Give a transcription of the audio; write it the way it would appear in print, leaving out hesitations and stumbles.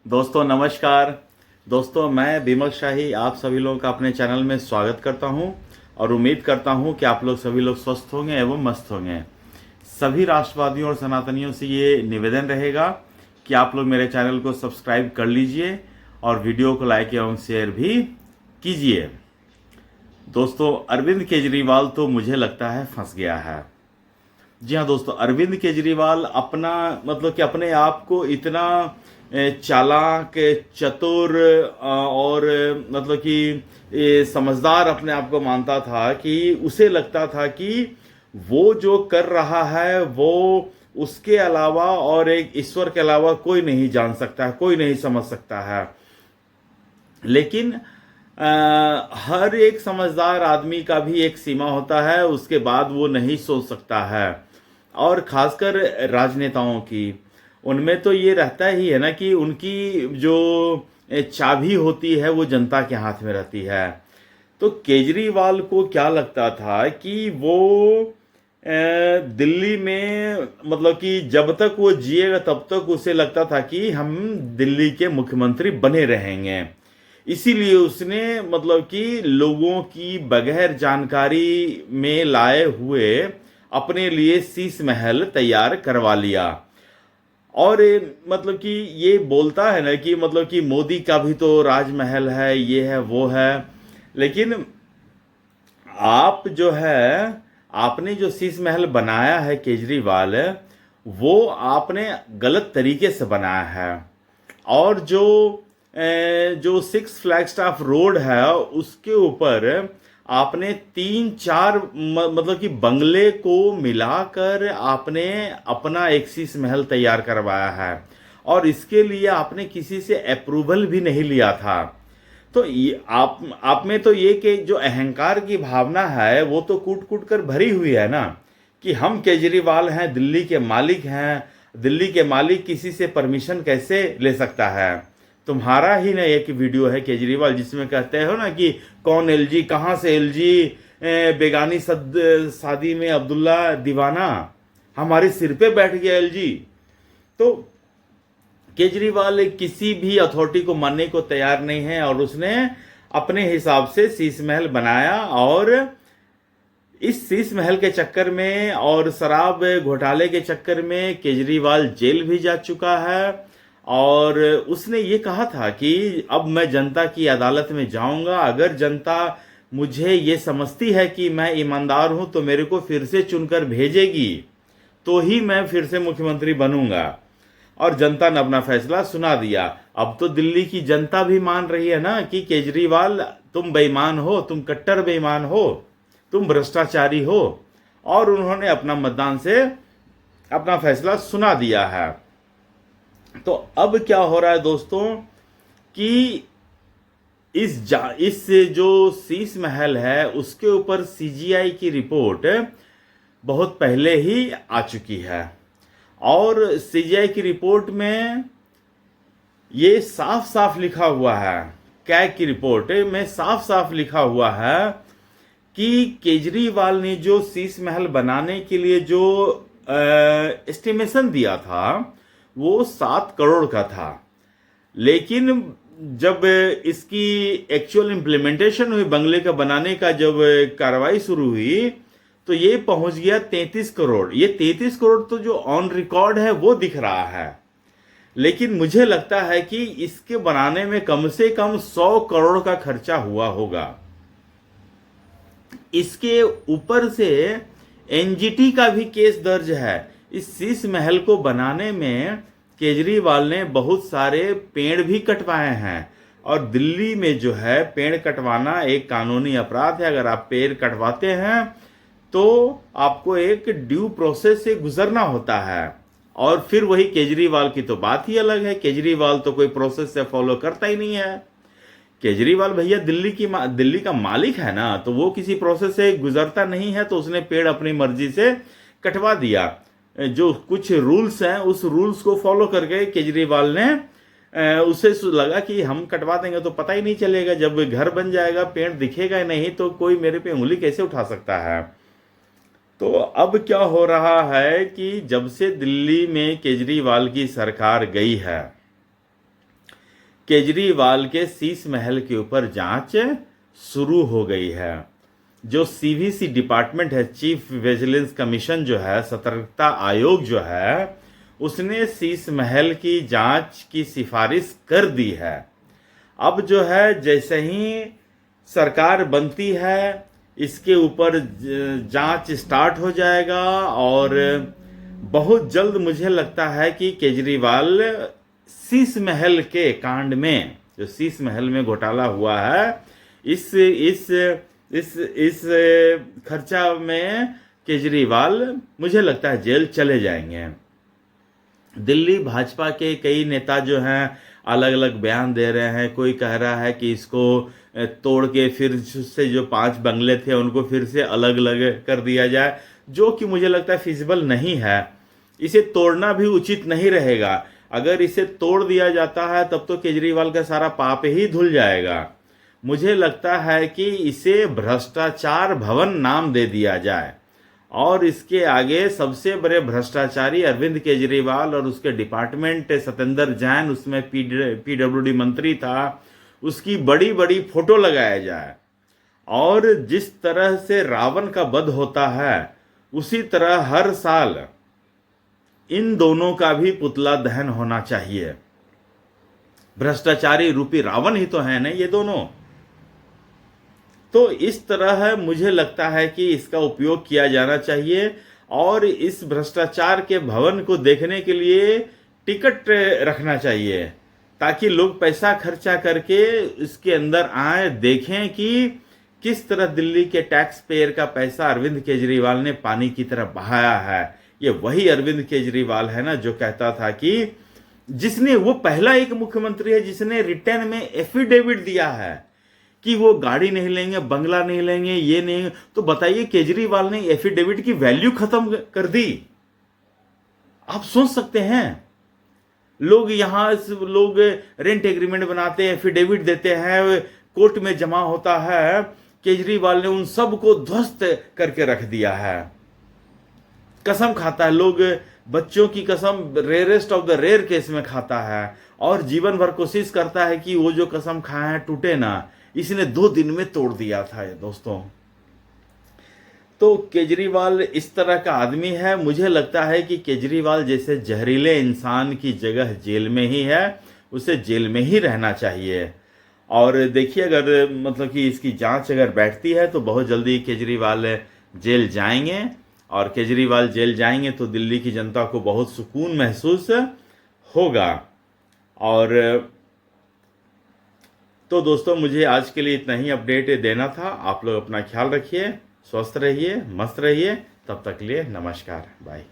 दोस्तों नमस्कार। दोस्तों मैं विमल शाही आप सभी लोगों का अपने चैनल में स्वागत करता हूं और उम्मीद करता हूं कि आप लोग सभी लोग स्वस्थ होंगे एवं मस्त होंगे। सभी राष्ट्रवादियों और सनातनियों से ये निवेदन रहेगा कि आप लोग मेरे चैनल को सब्सक्राइब कर लीजिए और वीडियो को लाइक एवं शेयर भी कीजिए। दोस्तों अरविंद केजरीवाल तो मुझे लगता है फंस गया है। जी हाँ दोस्तों, अरविंद केजरीवाल अपना मतलब कि अपने आप को इतना चालाक, चतुर और मतलब कि समझदार अपने आप को मानता था कि उसे लगता था कि वो जो कर रहा है वो उसके अलावा और एक ईश्वर के अलावा कोई नहीं जान सकता है, कोई नहीं समझ सकता है। लेकिन हर एक समझदार आदमी का भी एक सीमा होता है, उसके बाद वो नहीं सोच सकता है। और खासकर राजनेताओं की, उनमें तो ये रहता ही है ना कि उनकी जो चाबी होती है वो जनता के हाथ में रहती है। तो केजरीवाल को क्या लगता था कि वो दिल्ली में मतलब कि जब तक वो जिएगा तब तक उसे लगता था कि हम दिल्ली के मुख्यमंत्री बने रहेंगे। इसीलिए उसने मतलब कि लोगों की बगैर जानकारी में लाए हुए अपने लिए शीश महल तैयार करवा लिया। और मतलब कि ये बोलता है ना कि मतलब कि मोदी का भी तो राजमहल है, ये है वो है। लेकिन आप जो है, आपने जो शीश महल बनाया है केजरीवाल, वो आपने गलत तरीके से बनाया है। और जो सिक्स फ्लैगस्टाफ रोड है उसके ऊपर आपने तीन चार मतलब कि बंगले को मिलाकर आपने अपना एक शीश महल तैयार करवाया है। और इसके लिए आपने किसी से अप्रूवल भी नहीं लिया था। तो ये आप में तो ये कि जो अहंकार की भावना है वो तो कूट कूट कर भरी हुई है ना, कि हम केजरीवाल हैं, दिल्ली के मालिक हैं। दिल्ली के मालिक किसी से परमिशन कैसे ले सकता है? तुम्हारा ही ना एक वीडियो है केजरीवाल जिसमें कहते हो ना कि कौन एलजी, कहाँ से एलजी, बेगानी शादी में अब्दुल्ला दीवाना, हमारे सिर पे बैठ गया एलजी। तो केजरीवाल किसी भी अथॉरिटी को मानने को तैयार नहीं है और उसने अपने हिसाब से शीश महल बनाया। और इस शीश महल के चक्कर में और शराब घोटाले के चक्कर में केजरीवाल जेल भी जा चुका है। और उसने ये कहा था कि अब मैं जनता की अदालत में जाऊंगा, अगर जनता मुझे ये समझती है कि मैं ईमानदार हूं तो मेरे को फिर से चुनकर भेजेगी, तो ही मैं फिर से मुख्यमंत्री बनूंगा। और जनता ने अपना फैसला सुना दिया। अब तो दिल्ली की जनता भी मान रही है ना कि केजरीवाल तुम बेईमान हो, तुम कट्टर बेईमान हो, तुम भ्रष्टाचारी हो। और उन्होंने अपना मतदान से अपना फैसला सुना दिया है। तो अब क्या हो रहा है दोस्तों कि इस जो शीश महल है उसके ऊपर सीजीआई की रिपोर्ट बहुत पहले ही आ चुकी है। और सीजीआई की रिपोर्ट में ये साफ साफ लिखा हुआ है, कैग की रिपोर्ट में साफ साफ लिखा हुआ है कि केजरीवाल ने जो शीश महल बनाने के लिए जो एस्टिमेशन दिया था वो 7 करोड़ का था। लेकिन जब इसकी एक्चुअल इम्प्लीमेंटेशन हुई, बंगले का बनाने का जब कार्रवाई शुरू हुई, तो ये पहुंच गया 33 करोड़। ये 33 करोड़ तो जो ऑन रिकॉर्ड है वो दिख रहा है। लेकिन मुझे लगता है कि इसके बनाने में कम से कम 100 करोड़ का खर्चा हुआ होगा। इसके ऊपर से एनजीटी का भी केस दर्ज है। इस शीश महल को बनाने में केजरीवाल ने बहुत सारे पेड़ भी कटवाए हैं। और दिल्ली में जो है पेड़ कटवाना एक कानूनी अपराध है। अगर आप पेड़ कटवाते हैं तो आपको एक ड्यू प्रोसेस से गुजरना होता है। और फिर वही केजरीवाल की तो बात ही अलग है। केजरीवाल तो कोई प्रोसेस से फॉलो करता ही नहीं है। केजरीवाल भैया दिल्ली का मालिक है ना, तो वो किसी प्रोसेस से गुजरता नहीं है, तो उसने पेड़ अपनी मर्जी से कटवा दिया। जो कुछ रूल्स हैं उस रूल्स को फॉलो करके केजरीवाल ने उसे लगा कि हम कटवा देंगे तो पता ही नहीं चलेगा, जब घर बन जाएगा पेड़ दिखेगा नहीं तो कोई मेरे पे उंगली कैसे उठा सकता है। तो अब क्या हो रहा है कि जब से दिल्ली में केजरीवाल की सरकार गई है केजरीवाल के शीश महल के ऊपर जांच शुरू हो गई है। जो सीवीसी डिपार्टमेंट है, चीफ विजिलेंस कमीशन जो है, सतर्कता आयोग जो है, उसने शीश महल की जांच की सिफारिश कर दी है। अब जो है जैसे ही सरकार बनती है इसके ऊपर जांच स्टार्ट हो जाएगा और बहुत जल्द मुझे लगता है कि केजरीवाल शीश महल के कांड में, जो शीश महल में घोटाला हुआ है, इस खर्चा में केजरीवाल मुझे लगता है जेल चले जाएंगे। दिल्ली भाजपा के कई नेता जो हैं अलग अलग बयान दे रहे हैं। कोई कह रहा है कि इसको तोड़ के फिर से जो 5 बंगले थे उनको फिर से अलग अलग कर दिया जाए, जो कि मुझे लगता है फिजिबल नहीं है। इसे तोड़ना भी उचित नहीं रहेगा। अगर इसे तोड़ दिया जाता है तब तो केजरीवाल का सारा पाप ही धुल जाएगा। मुझे लगता है कि इसे भ्रष्टाचार भवन नाम दे दिया जाए और इसके आगे सबसे बड़े भ्रष्टाचारी अरविंद केजरीवाल और उसके डिपार्टमेंट सत्येंद्र जैन, उसमें पीडब्ल्यूडी मंत्री था, उसकी बड़ी बड़ी फोटो लगाया जाए। और जिस तरह से रावण का वध होता है उसी तरह हर साल इन दोनों का भी पुतला दहन होना चाहिए। भ्रष्टाचारी रूपी रावण ही तो है ना ये दोनों। तो इस तरह मुझे लगता है कि इसका उपयोग किया जाना चाहिए और इस भ्रष्टाचार के भवन को देखने के लिए टिकट रखना चाहिए ताकि लोग पैसा खर्चा करके इसके अंदर आए, देखें कि किस तरह दिल्ली के टैक्स पेयर का पैसा अरविंद केजरीवाल ने पानी की तरह बहाया है। ये वही अरविंद केजरीवाल है ना जो कहता था कि जिसने, वो पहला एक मुख्यमंत्री है जिसने रिटर्न में एफिडेविट दिया है कि वो गाड़ी नहीं लेंगे, बंगला नहीं लेंगे, ये नहीं। तो बताइए केजरीवाल ने एफिडेविट की वैल्यू खत्म कर दी। आप सोच सकते हैं, लोग लोग रेंट एग्रीमेंट बनाते हैं, एफिडेविट देते हैं, कोर्ट में जमा होता है। केजरीवाल ने उन सब को ध्वस्त करके रख दिया है। कसम खाता है, लोग बच्चों की कसम rarest of the rare case में खाता है और जीवन भर कोशिश करता है कि वो जो कसम खाया है टूटे ना। इसने 2 दिन में तोड़ दिया था ये दोस्तों। तो केजरीवाल इस तरह का आदमी है। मुझे लगता है कि केजरीवाल जैसे जहरीले इंसान की जगह जेल में ही है, उसे जेल में ही रहना चाहिए। और देखिए अगर मतलब कि इसकी जांच अगर बैठती है तो बहुत जल्दी केजरीवाल जेल जाएंगे और केजरीवाल जेल जाएंगे तो दिल्ली की जनता को बहुत सुकून महसूस होगा। और तो दोस्तों मुझे आज के लिए इतना ही अपडेट देना था। आप लोग अपना ख्याल रखिए, स्वस्थ रहिए, मस्त रहिए। तब तक के लिए नमस्कार, बाय।